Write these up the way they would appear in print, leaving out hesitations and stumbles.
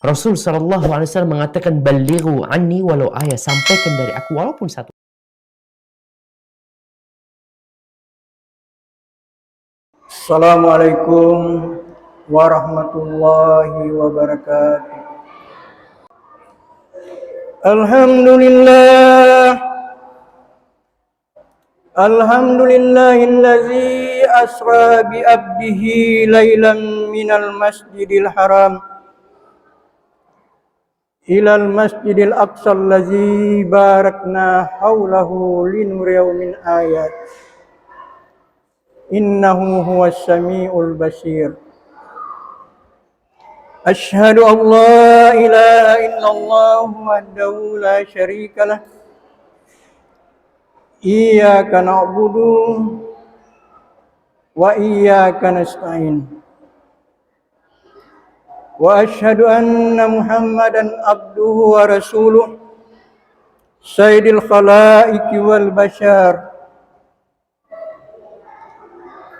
Rasul SAW mengatakan, "Balighu anni walau ayat." Sampaikan dari aku walaupun satu. Assalamualaikum warahmatullahi wabarakatuh. Alhamdulillahillazi asra bi abdihi lailan minal masjidil haram ilal masjidil aqsa allazi barakna haulahu linuriyahu min ayat innahu huwas samiul basir. Asyhadu an la ilaha illallah wahdahu la syarika lah. Iyyaka na'budu wa iyyaka nasta'in. Wa asyhadu anna Muhammadan abduhu wa rasuluh sayyidil khalaiqi wal bashar.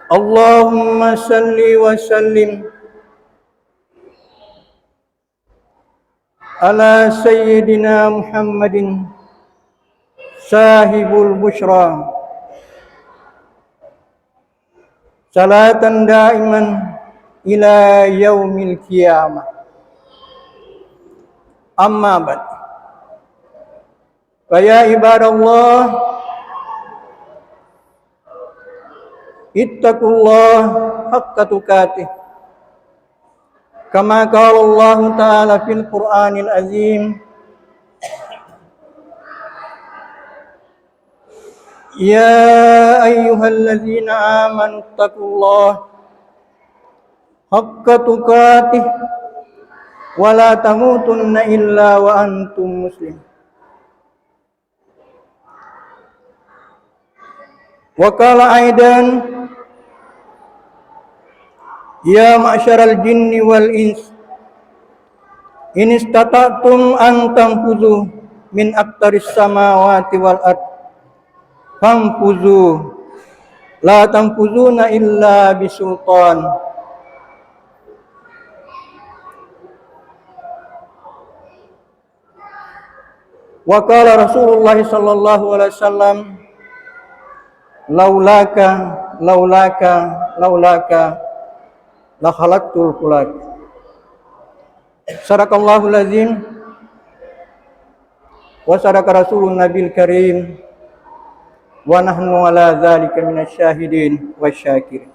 Allahumma salli wa sallim ala sayyidina Muhammadin sahibul bushra salatan daiman ila yaumil qiyamah. Amma ba'd. Fa ya ibadallah, ittaqullah haqqa tuqatih. Kama qala Allah Ta'ala fil Qur'anil Azim, ya ayyuhalladzina amanu ittaqullaha haqqa tuqatih wa la tamutunna illa wa antum muslimun. Wa qala aidan, ya ma'syaral jinni wal ins, in istata'tum an tanfuzu min aqtaris samawati wal ard fanfuzu la tanfuzuna illa bisultan. Wa qala Rasulullah sallallahu alaihi wasallam, laulaka la khalaqtul khulaq. Sadaqallahul azim wa sadaqa rasulun nabil karim wa nahnu ala dzalika minasyahidin wasyakirin.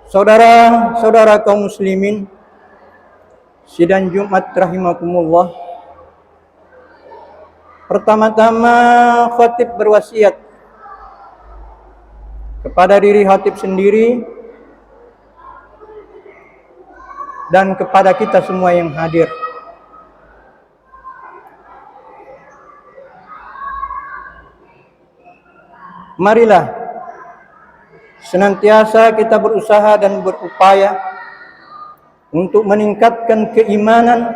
Saudara-saudara kaum muslimin, sidang Jumat rahimakumullah. Pertama-tama khatib berwasiat kepada diri khatib sendiri dan kepada kita semua yang hadir. Marilah senantiasa kita berusaha dan berupaya untuk meningkatkan keimanan,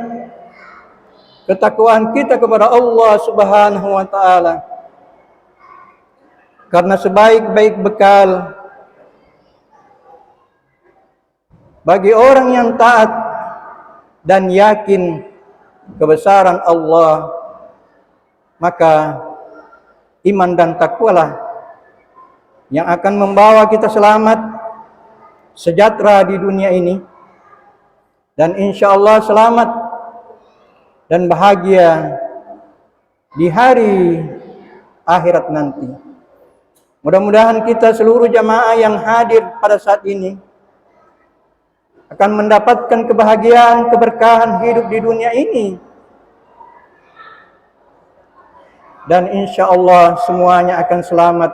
ketakwaan kita kepada Allah Subhanahu wa taala. Karena sebaik-baik bekal bagi orang yang taat dan yakin kebesaran Allah, maka iman dan takwalah yang akan membawa kita selamat, sejahtera di dunia ini, dan insya Allah selamat dan bahagia di hari akhirat nanti. Mudah-mudahan kita seluruh jamaah yang hadir pada saat ini akan mendapatkan kebahagiaan, keberkahan hidup di dunia ini, dan insya Allah semuanya akan selamat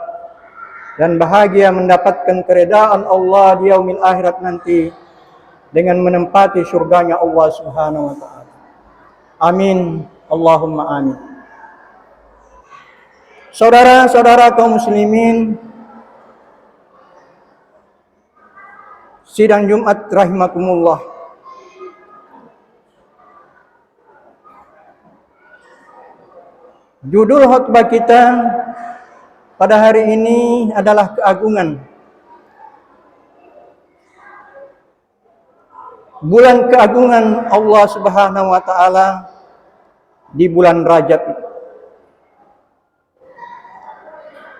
dan bahagia mendapatkan keredaan Allah di yaumil akhirat nanti dengan menempati surganya Allah Subhanahu wa taala. Amin, Allahumma amin. Saudara-saudara kaum muslimin, sidang Jumat rahimakumullah. Judul khutbah kita pada hari ini adalah keagungan. bulan keagungan Allah Subhanahu wa taala di bulan Rajab ini.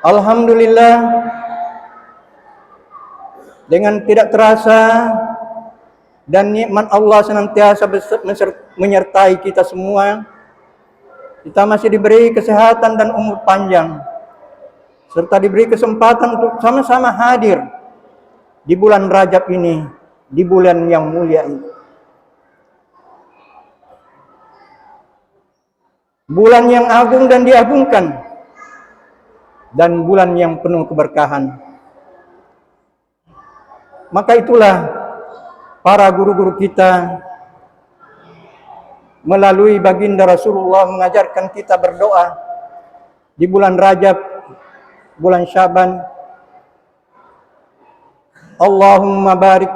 Alhamdulillah, dengan tidak terasa dan nikmat Allah senantiasa menyertai kita semua, kita masih diberi kesehatan dan umur panjang, serta diberi kesempatan untuk sama-sama hadir di bulan Rajab ini, di bulan yang mulia ini. Bulan yang agung dan diagungkan, dan bulan yang penuh keberkahan. Maka itulah para guru-guru kita melalui baginda Rasulullah mengajarkan kita berdoa di bulan Rajab, bulan Syaban. Allahumma barik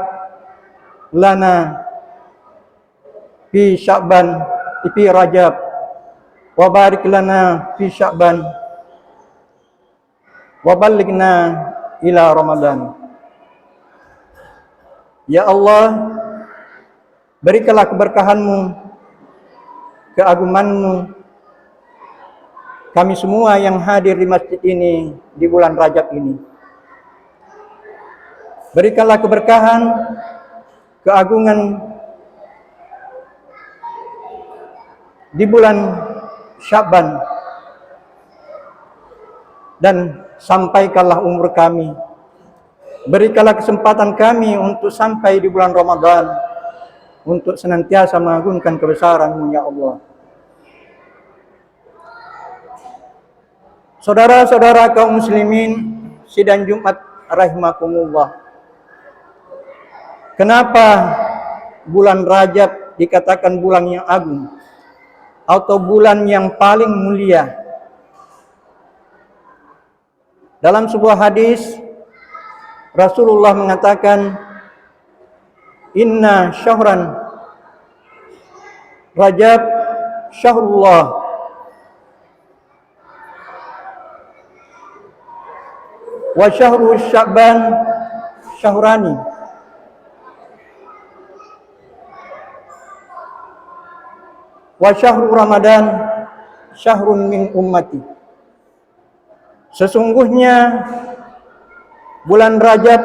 lana fi Syaban, fi Rajab, wa barik lana fi Syaban, wa balighna ila Ramadan. Ya Allah, berikanlah keberkahan-Mu, keagungan-Mu kami semua yang hadir di masjid ini di bulan Rajab ini. Berikanlah keberkahan, keagungan di bulan Syaban, dan sampaikanlah umur kami. Berikanlah kesempatan kami untuk sampai di bulan Ramadan, untuk senantiasa mengagungkan kebesaran-Mu, ya Allah. Saudara-saudara kaum muslimin sidang Jumat rahimakumullah. Kenapa bulan Rajab dikatakan bulan yang agung atau bulan yang paling mulia? Dalam sebuah hadis Rasulullah mengatakan, inna syahran Rajab syahrullah wa syahru Sya'ban syahrani wa syahru Ramadan syahrun min ummati. Sesungguhnya bulan Rajab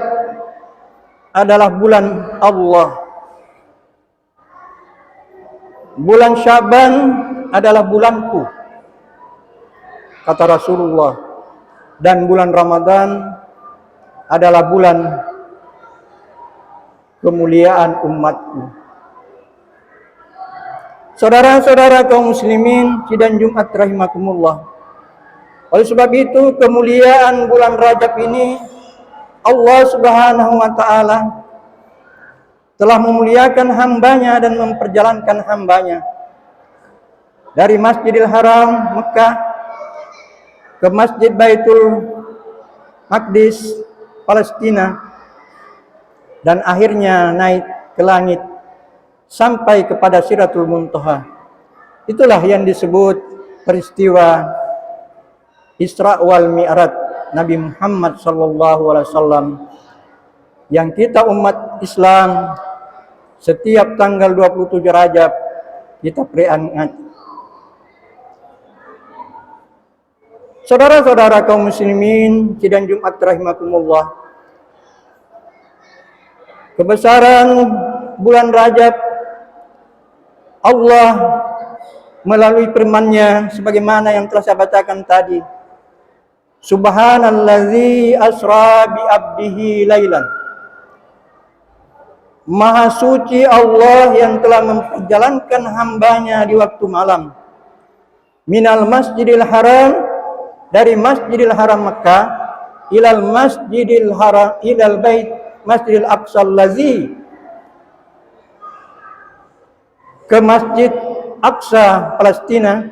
adalah bulan Allah. Bulan Syaban adalah bulanku, kata Rasulullah. Dan bulan Ramadan adalah bulan kemuliaan umatku. Saudara-saudara kaum muslimin sidang Jumat rahimakumullah. Oleh sebab itu kemuliaan bulan Rajab ini Allah Subhanahu wa ta'ala telah memuliakan hambanya dan memperjalankan hambanya dari Masjidil Haram Mekah ke Masjid Baitul Maqdis Palestina, dan akhirnya naik ke langit sampai kepada Sidratul Muntaha. Itulah yang disebut peristiwa Isra wal Mi'raj Nabi Muhammad sallallahu alaihi wasallam, yang kita umat Islam setiap tanggal 27 Rajab kita peringati. Saudara-saudara kaum muslimin sidang Jumat rahimakumullah, kebesaran bulan Rajab Allah melalui firman-Nya sebagaimana yang telah saya bacakan tadi. Subhanallazi asra bi abdihi lailan. Maha suci Allah yang telah memperjalankan hambanya di waktu malam. Minal masjidil haram, dari Masjidil Haram Mekah, ilal masjidil haram, ilal bait Masjidil Aqsa allazi, ke Masjid Aqsa Palestina,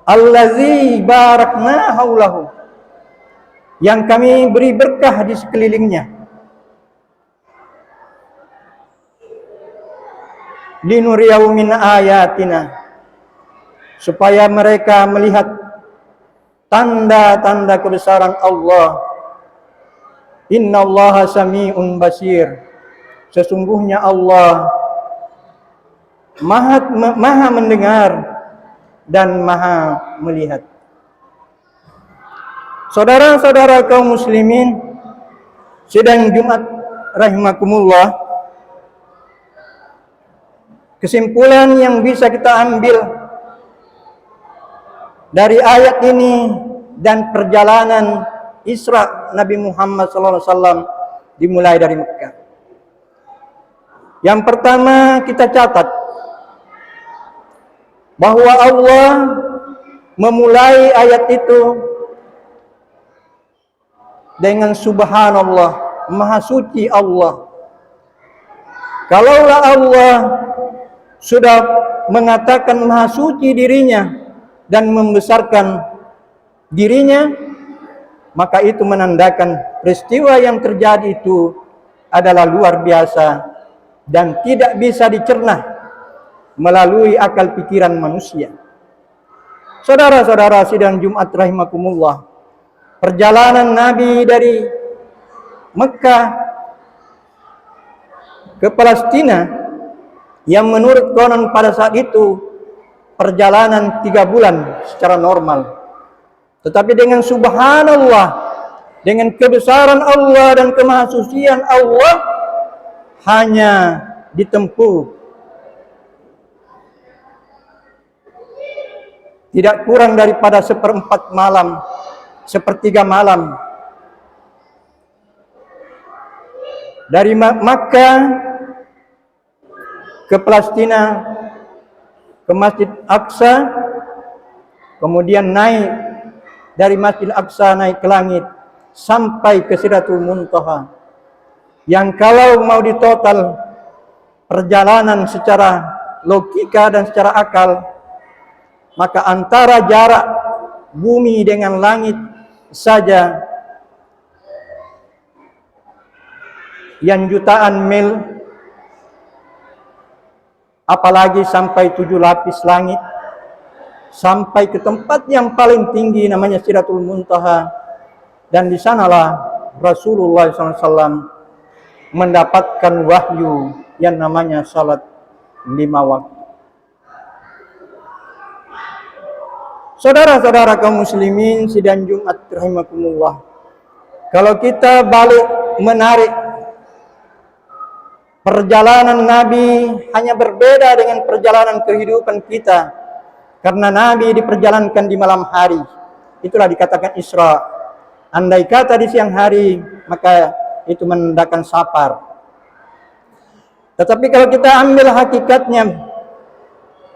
allazi barakna haulahu, yang kami beri berkah di sekelilingnya. Linuriyahu min ayatina, supaya mereka melihat tanda-tanda kebesaran Allah. Innallaha sami'un basir, Sesungguhnya Allah maha mendengar dan maha melihat. Saudara-saudara kaum muslimin, sidang Jumat rahimakumullah, kesimpulan yang bisa kita ambil dari ayat ini dan perjalanan Isra Nabi Muhammad SAW dimulai dari Mekah. Yang pertama kita catat bahwa Allah memulai ayat itu dengan subhanallah, maha suci Allah. Kalaulah Allah sudah mengatakan maha suci dirinya dan membesarkan dirinya, maka itu menandakan peristiwa yang terjadi itu adalah luar biasa dan tidak bisa dicerna melalui akal pikiran manusia. Saudara-saudara sidang Jumat rahimakumullah, perjalanan Nabi dari Mekah ke Palestina yang menurut konon pada saat itu perjalanan 3 bulan secara normal. Tetapi dengan subhanallah, dengan kebesaran Allah dan kemahasucian Allah, hanya ditempuh tidak kurang daripada 1/4 malam, 1/3 malam. Dari Makkah ke Palestina, ke Masjid Aqsa, kemudian naik dari Masjid Aqsa naik ke langit sampai ke Sidratul Muntaha, yang kalau mau ditotal perjalanan secara logika dan secara akal, maka antara jarak bumi dengan langit saja yang jutaan mil, apalagi sampai 7 lapis langit, sampai ke tempat yang paling tinggi namanya Sidratul Muntaha, dan di sanalah Rasulullah SAW mendapatkan wahyu yang namanya salat 5 waktu. Saudara-saudara kaum muslimin sidang Jumat rahimakumullah, kalau kita balik menarik perjalanan Nabi hanya berbeda dengan perjalanan kehidupan kita. Karena Nabi diperjalankan di malam hari, itulah dikatakan Isra. Andai kata di siang hari, maka itu menandakan safar. Tetapi kalau kita ambil hakikatnya,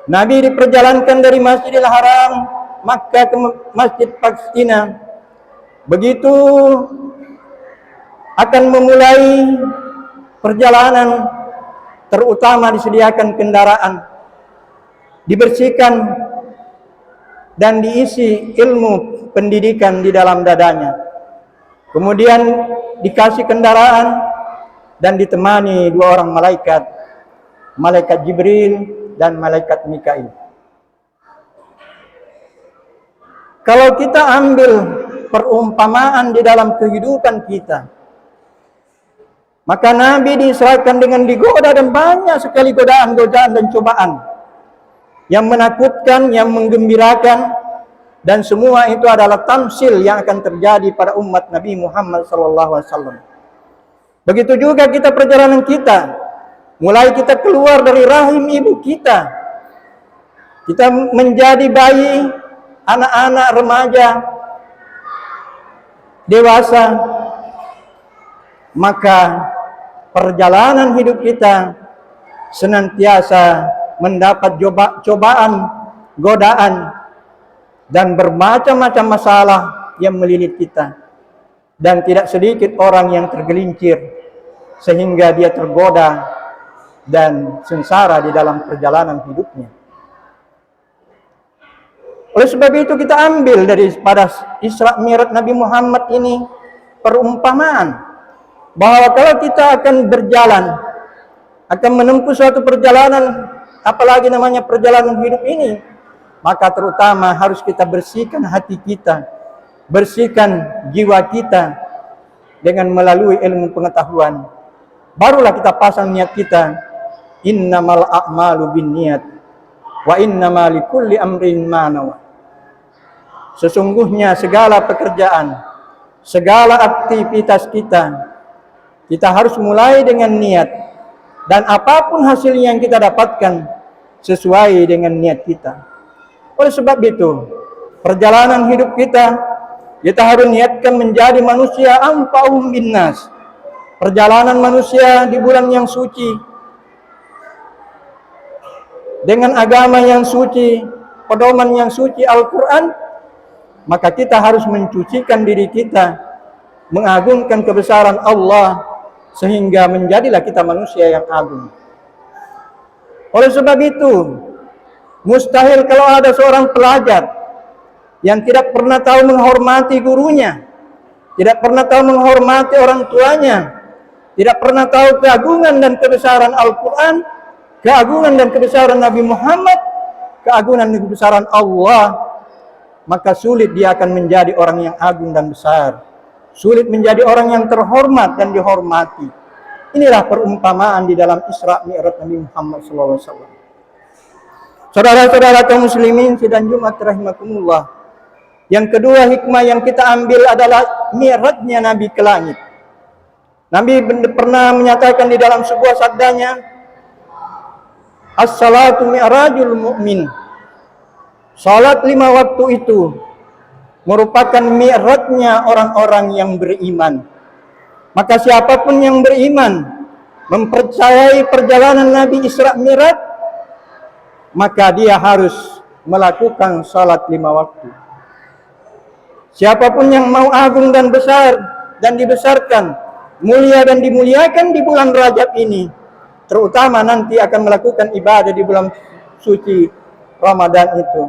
Nabi diperjalankan dari Masjidil Haram, Makkah ke Masjid Palestina. Begitu akan memulai perjalanan, terutama disediakan kendaraan, dibersihkan dan diisi ilmu pendidikan di dalam dadanya. Kemudian dikasih kendaraan dan ditemani 2 orang malaikat, malaikat Jibril dan malaikat Mikail. Kalau kita ambil perumpamaan di dalam kehidupan kita, maka Nabi diserahkan dengan digoda dan banyak sekali godaan-godaan dan cobaan yang menakutkan, yang menggembirakan, dan semua itu adalah tamsil yang akan terjadi pada umat Nabi Muhammad SAW. Begitu juga kita perjalanan kita, mulai kita keluar dari rahim ibu kita, kita menjadi bayi, anak-anak, remaja, dewasa, maka perjalanan hidup kita senantiasa mendapat cobaan, godaan, dan bermacam-macam masalah yang melilit kita. Dan tidak sedikit orang yang tergelincir sehingga dia tergoda dan sengsara di dalam perjalanan hidupnya. Oleh sebab itu kita ambil daripada Isra Mi'raj Nabi Muhammad ini perumpamaan bahwa kalau kita akan berjalan, akan menempuh suatu perjalanan, apalagi namanya perjalanan hidup ini, maka terutama harus kita bersihkan hati kita, bersihkan jiwa kita dengan melalui ilmu pengetahuan, barulah kita pasang niat kita. Innamal a'malu binniyat wa innamal likulli amrin ma nawa. Sesungguhnya segala pekerjaan, segala aktivitas kita harus mulai dengan niat, dan apapun hasil yang kita dapatkan sesuai dengan niat kita. Oleh sebab itu, perjalanan hidup kita harus niatkan menjadi manusia anfa'uhum binnas. Perjalanan manusia di bulan yang suci, dengan agama yang suci, pedoman yang suci Al-Quran, maka kita harus mencucikan diri kita, mengagungkan kebesaran Allah, sehingga menjadilah kita manusia yang agung. Oleh sebab itu, mustahil kalau ada seorang pelajar yang tidak pernah tahu menghormati gurunya, tidak pernah tahu menghormati orang tuanya, tidak pernah tahu keagungan dan kebesaran Al-Quran, keagungan dan kebesaran Nabi Muhammad, keagungan dan kebesaran Allah, maka sulit dia akan menjadi orang yang agung dan besar. Sulit menjadi orang yang terhormat dan dihormati. Inilah perumpamaan di dalam Isra Mi'raj Nabi Muhammad SAW. Saudara-saudara kaum muslimin sidang Jumat rahimakumullah. Yang kedua hikmah yang kita ambil adalah mi'rajnya Nabi ke langit. Nabi pernah menyatakan di dalam sebuah sabdanya, as-salatu mi'rajul mu'min. Salat 5 waktu itu merupakan mi'rajnya orang-orang yang beriman. Maka siapapun yang beriman mempercayai perjalanan Nabi Isra Mi'raj, maka dia harus melakukan salat 5 waktu. Siapapun yang mau agung dan besar dan dibesarkan, mulia dan dimuliakan di bulan Rajab ini, terutama nanti akan melakukan ibadah di bulan suci Ramadan itu,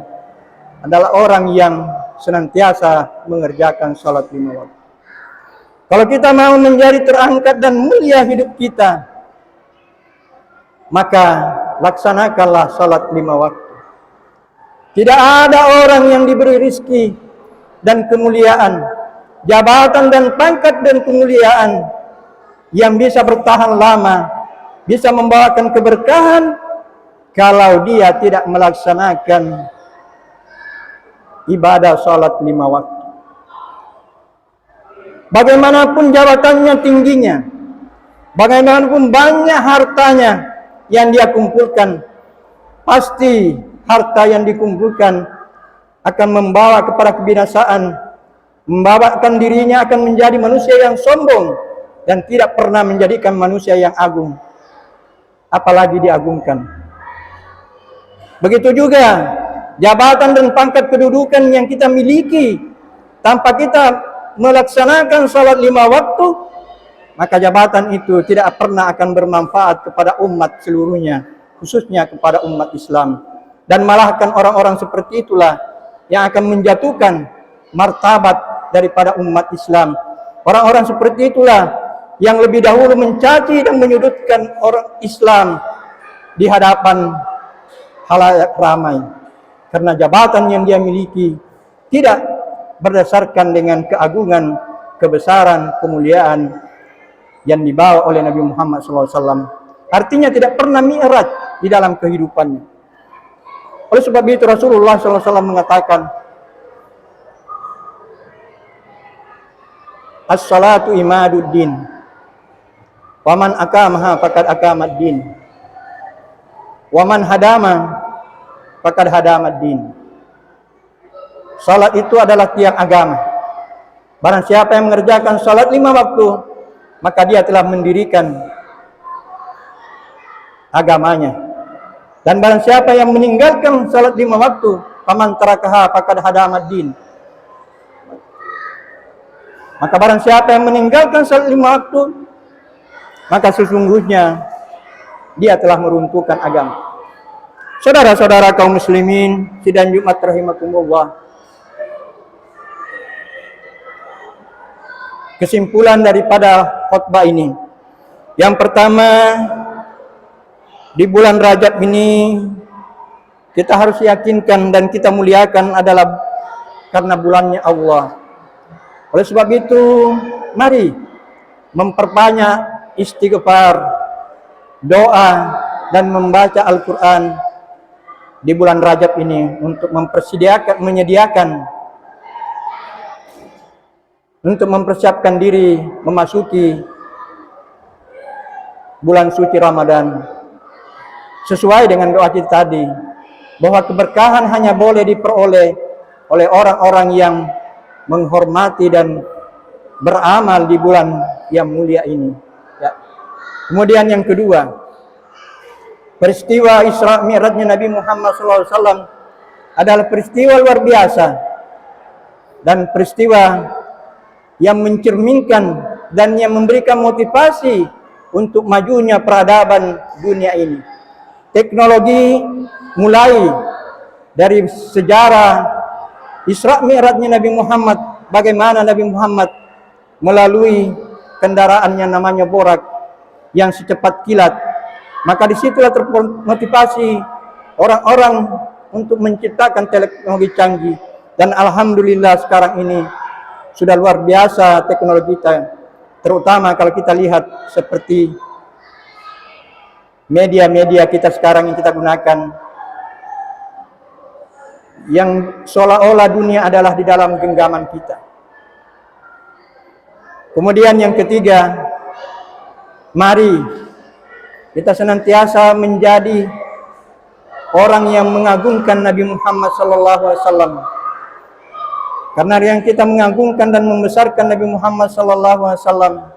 adalah orang yang senantiasa mengerjakan salat 5 waktu. Kalau kita mau menjadi terangkat dan mulia hidup kita, maka laksanakanlah salat 5 waktu. Tidak ada orang yang diberi rizki dan kemuliaan, jabatan dan pangkat dan kemuliaan yang bisa bertahan lama, bisa membawakan keberkahan, kalau dia tidak melaksanakan ibadah salat 5 waktu. Bagaimanapun jabatannya tingginya, bagaimanapun banyak hartanya yang dia kumpulkan, pasti harta yang dikumpulkan akan membawa kepada kebinasaan, membawakan dirinya akan menjadi manusia yang sombong dan tidak pernah menjadikan manusia yang agung, apalagi diagungkan. Begitu juga jabatan dan pangkat kedudukan yang kita miliki, tanpa kita melaksanakan salat 5 waktu, maka jabatan itu tidak pernah akan bermanfaat kepada umat seluruhnya, khususnya kepada umat Islam. Dan malahkan orang-orang seperti itulah yang akan menjatuhkan martabat daripada umat Islam. Orang-orang seperti itulah yang lebih dahulu mencaci dan menyudutkan orang Islam di hadapan khalayak ramai, karena jabatan yang dia miliki tidak berdasarkan dengan keagungan, kebesaran, kemuliaan yang dibawa oleh Nabi Muhammad SAW. Artinya tidak pernah mi'raj di dalam kehidupannya. Oleh sebab itu Rasulullah SAW mengatakan, as-salatu imaduddin, wa man aqamaha faqad aqamaddin, wa man hadama faqad hadamaddin. Salat itu adalah tiang agama. Barang siapa yang mengerjakan salat 5 waktu, maka dia telah mendirikan agamanya. Dan barang siapa yang meninggalkan salat 5 waktu, faman tarakaha faqad hadamaddin. Maka barang siapa yang meninggalkan salat 5 waktu, maka sesungguhnya dia telah meruntuhkan agama. Saudara-saudara kaum muslimin sidang Jumat rahimakumullah. Kesimpulan daripada khutbah ini, yang pertama, di bulan Rajab ini kita harus yakinkan dan kita muliakan adalah karena bulannya Allah. Oleh sebab itu, mari memperbanyak istighfar, doa, dan membaca Al-Quran di bulan Rajab ini untuk mempersiapkan diri memasuki bulan suci Ramadan. Sesuai dengan doa kita tadi, bahwa keberkahan hanya boleh diperoleh oleh orang-orang yang menghormati dan beramal di bulan yang mulia ini. Ya. Kemudian yang kedua, peristiwa Isra Mi'rajnya Nabi Muhammad SAW adalah peristiwa luar biasa dan peristiwa yang mencerminkan dan yang memberikan motivasi untuk majunya peradaban dunia ini. Teknologi mulai dari sejarah Isra Mi'rajnya Nabi Muhammad, bagaimana Nabi Muhammad melalui kendaraannya namanya Borak yang secepat kilat. Maka disitulah termotivasi orang-orang untuk menciptakan teknologi canggih. Dan alhamdulillah sekarang ini sudah luar biasa teknologi kita. Terutama kalau kita lihat seperti media-media kita sekarang yang kita gunakan, yang seolah-olah dunia adalah di dalam genggaman kita. Kemudian yang ketiga, mari kita senantiasa menjadi orang yang mengagungkan Nabi Muhammad SAW. Karena yang kita mengagungkan dan membesarkan Nabi Muhammad SAW,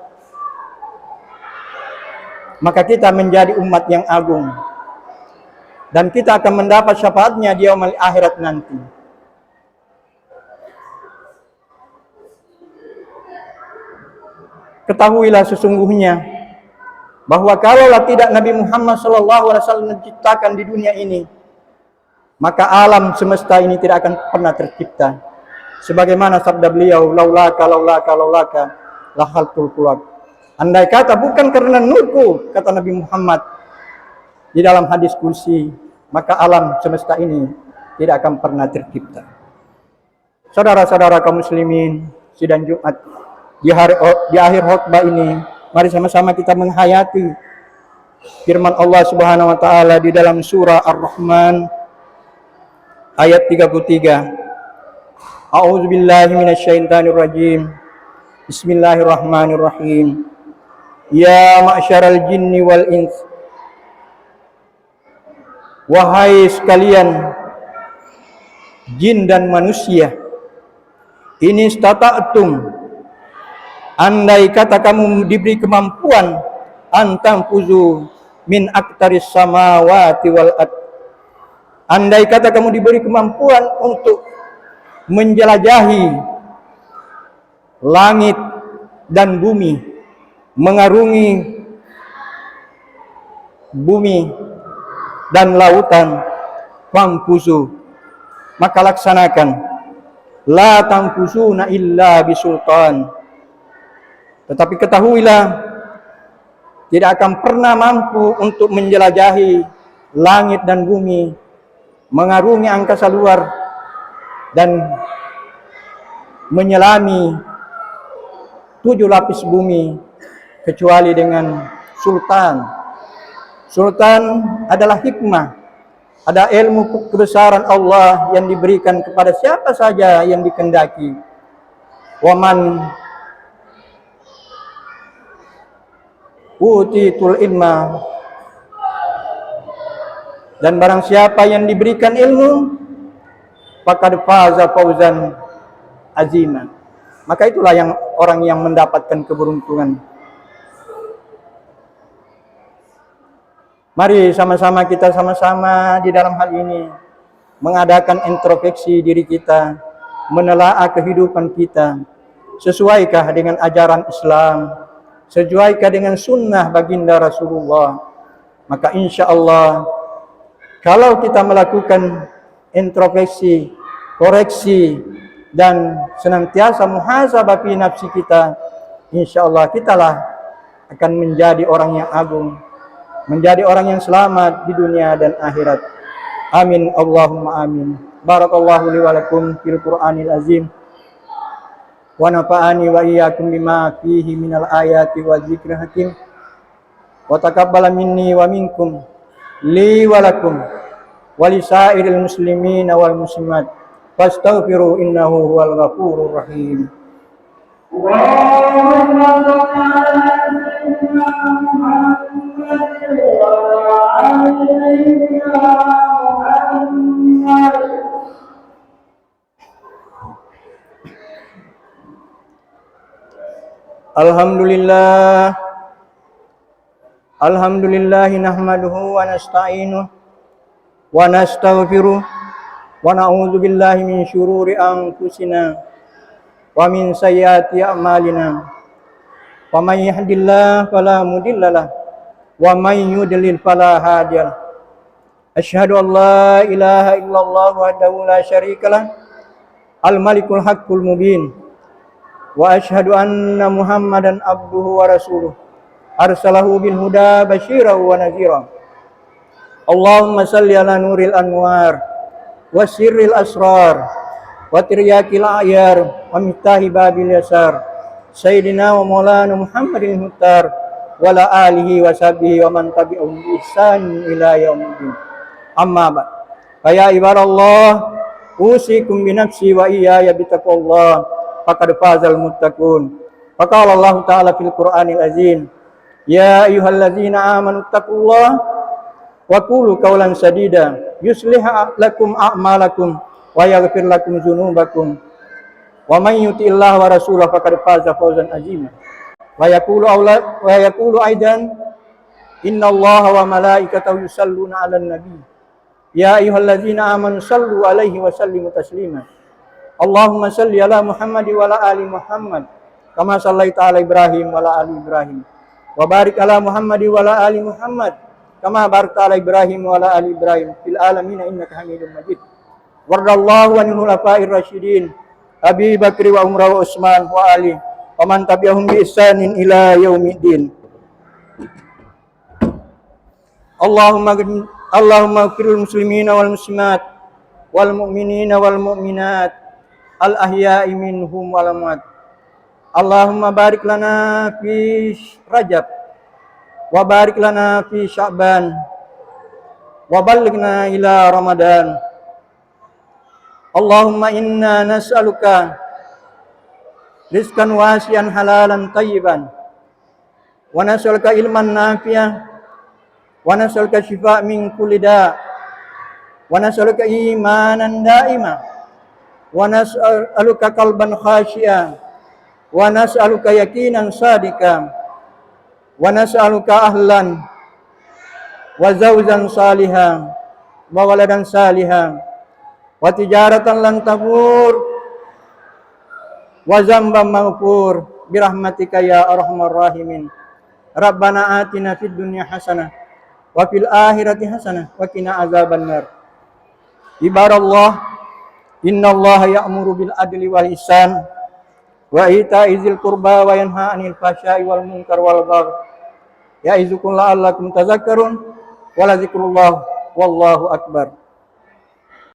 maka kita menjadi umat yang agung. Dan kita akan mendapat syafaatnya di yaumil akhirat nanti. Ketahuilah sesungguhnya bahwa kalaulah tidak Nabi Muhammad SAW diciptakan di dunia ini, maka alam semesta ini tidak akan pernah tercipta. Sebagaimana sabda beliau, laulaka la khalqul khulaq. Andai kata bukan karena nurku, kata Nabi Muhammad di dalam hadis kursi, maka alam semesta ini tidak akan pernah tercipta. Saudara-saudara kaum muslimin, sidang Jumat di akhir khutbah ini, mari sama-sama kita menghayati firman Allah Subhanahu wa taala di dalam surah Ar-Rahman ayat 33. A'udzubillahi minasyaitonirrajim. Bismillahirrahmanirrahim. Ya ma'syaral jinni wal ins, wahai sekalian jin dan manusia, ini istata'tum, andai kata kamu diberi kemampuan, antam fuzu min aktaris samawati wal ard, andai kata kamu diberi kemampuan untuk menjelajahi langit dan bumi, mengarungi bumi dan lautan, famfuzu, maka laksanakan. La tanfuzuna illa bisultan, tetapi ketahuilah tidak akan pernah mampu untuk menjelajahi langit dan bumi, mengarungi angkasa luar dan menyelami 7 lapis bumi kecuali dengan sultan. Sultan adalah hikmah, ada ilmu kebesaran Allah yang diberikan kepada siapa saja yang dikehendaki. Waman utitul ilma, dan barang siapa yang diberikan ilmu, faqad faza fauzan azima, maka itulah yang orang yang mendapatkan keberuntungan. Mari sama-sama kita di dalam hal ini mengadakan introspeksi diri kita, menelaah kehidupan kita, sesuaikah dengan ajaran Islam, sesuaikah dengan sunnah baginda Rasulullah. Maka insya Allah kalau kita melakukan introspeksi, koreksi, dan senantiasa muhasabah fi nafsi kita, insya Allah kitalah akan menjadi orang yang agung, menjadi orang yang selamat di dunia dan akhirat. Amin Allahumma amin. Barakallahu li wa lakum fil Qur'anil azim wa nafa'ani wa iyyakum bima fihi minal ayati wa dzikril hakim. wa taqabbal minni wa minkum li wa lakum wa lisairil muslimina wal muslimat fastaghfiru innahu huwal ghafurur rahim. Alhamdulillah, alhamdulillah nahmaduhu wa nasta'inuh wa nastaghfiruh wa na'udzu billahi min syururi anfusina wa min sayyiati a'malina. Wa may yahdihillahu fala mudhillalah wa may yudlil fala hadiyalah. Asyhadu an la ilaha illallah wahdahu la syarikalah al-malikul haqqul mubin. Wa asyhadu anna Muhammadan abduhu wa rasuluh arsalahu bil huda basyiran wa nadhira. Allahumma salli ala nuril anwar wa sirril asrar wa tiryakil a'yar wa miftahi babil yasar sayyidina wa maulana Muhammadin muhtar wa ala alihi wa sahbihi wa man tabi'ahum bi ihsan ila yaumiddin. Amma ba'd. Fa ya ibadallah, usikum bi nafsi wa iyaya bi taqwallah faqad fazal muttaqun. Faqala Allah ta'ala fil Qur'anil azim, ya ayyuhalladzina amanu taqullaha wa qulu qawlan sadida yuslih lakum a'malakum wa yaghfir lakum dzunubakum wa may yuti'illah wa rasulahu faqad faza fawzan azima. Wa yaqulu aidan innallaha wa malaikatahu yusalluna 'alan nabi ya ayyuhalladzina amanu sallu 'alaihi wa sallimu taslima. Allahumma salli ala Muhammad wa ala ali Muhammad kama sallaita ala Ibrahim wa ala ali Ibrahim wa barik ala Muhammad wa ala ali Muhammad kama barakta ala Ibrahim wa ala ali Ibrahim fil alamin innaka Hamidum Majid. Wardallahu anil khulafa'ir rasyidin Abi Bakri wa Umar wa Utsman wa Ali wa man tabi'ahum bi ihsanin ila yaumiddin. Allahumma ighfiril muslimina wal muslimat wal mu'minina wal mu'minat al ahya'i minhum wal amwat. Allahumma barik lana fi Rajab wa barik lana fi Sya'ban wa ballighna ila Ramadan. Allahumma inna nas'aluka rizqan wasi'an halalan tayyiban wa nas'aluka ilman nafi'an wa nas'aluka shifa' min kulli da' wa nas'aluka imanan da'ima wa nas'aluka qalban khashi'an wa nas'aluka yaqinan sadiqan wa nas'aluka ahlan wa zawjan salihan wa waladan salihan wa tijaratan lan tabur wa zamban maghfur birahmatika ya arhamar rahimin. Rabbana atina fid dunya hasanah wa fil akhirati hasanah wa qina azabannar. Ibadallah, innallaha ya'muru bil adli wal ihsan wa ita'i dzil qurba wa yanha 'anil fahsya'i wal munkar wal baghi. Ya'izukum la'allakum tadhakkarun wa la dzikrullah wallahu akbar.